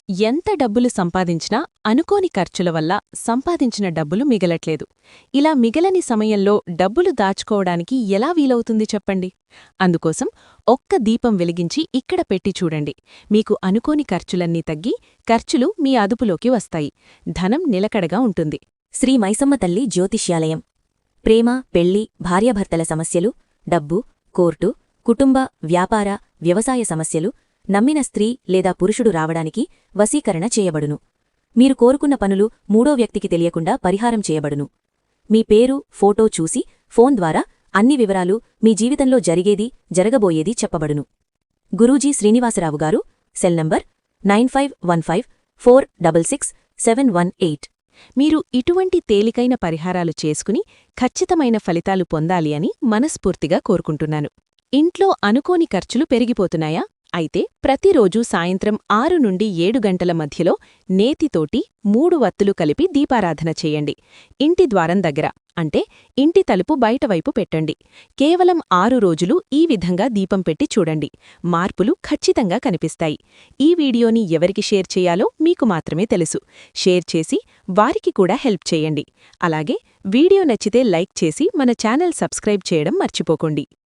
ఎంత డబ్బులు సంపాదించినా అనుకోని ఖర్చుల వల్ల సంపాదించిన డబ్బులు మిగలట్లేదు. ఇలా మిగలని సమయంలో డబ్బులు దాచుకోవడానికి ఎలా వీలవుతుంది చెప్పండి. అందుకోసం ఒక్క దీపం వెలిగించి ఇక్కడ పెట్టి చూడండి. మీకు అనుకోని ఖర్చులన్నీ తగ్గి ఖర్చులు మీ అదుపులోకి వస్తాయి. ధనం నిలకడగా ఉంటుంది. శ్రీ మైసమ్మ తల్లి జ్యోతిష్యాలయం. ప్రేమ, పెళ్లి, భార్యాభర్తల సమస్యలు, డబ్బు, కోర్టు, కుటుంబ, వ్యాపార, వ్యవసాయ సమస్యలు, నమ్మిన స్త్రీ లేదా పురుషుడు రావడానికి వశీకరణ చేయబడును. మీరు కోరుకున్న పనులు మూడో వ్యక్తికి తెలియకుండా పరిహారం చేయబడును. మీ పేరు, ఫోటో చూసి ఫోన్ ద్వారా అన్ని వివరాలు, మీ జీవితంలో జరిగేది, జరగబోయేది చెప్పబడును. గురూజీ శ్రీనివాసరావు గారు. Cell number 9515466718. మీరు ఇటువంటి తేలికైన పరిహారాలు చేసుకుని ఖచ్చితమైన ఫలితాలు పొందాలి అని మనస్ఫూర్తిగా కోరుకుంటున్నాను. ఇంట్లో అనుకోని ఖర్చులు పెరిగిపోతున్నాయా? అయితే ప్రతిరోజూ సాయంత్రం 6 నుండి 7 గంటల మధ్యలో నేతితోటి 3 వత్తులు కలిపి దీపారాధన చేయండి. ఇంటి ద్వారం దగ్గర, అంటే ఇంటి తలుపు బయటవైపు పెట్టండి. కేవలం 6 రోజులు ఈ విధంగా దీపం పెట్టి చూడండి. మార్పులు ఖచ్చితంగా కనిపిస్తాయి. ఈ వీడియోని ఎవరికి షేర్ చేయాలో మీకు మాత్రమే తెలుసు. షేర్ చేసి వారికి కూడా హెల్ప్ చేయండి. అలాగే వీడియో నచ్చితే లైక్ చేసి మన ఛానల్ సబ్స్క్రైబ్ చేయడం మర్చిపోకండి.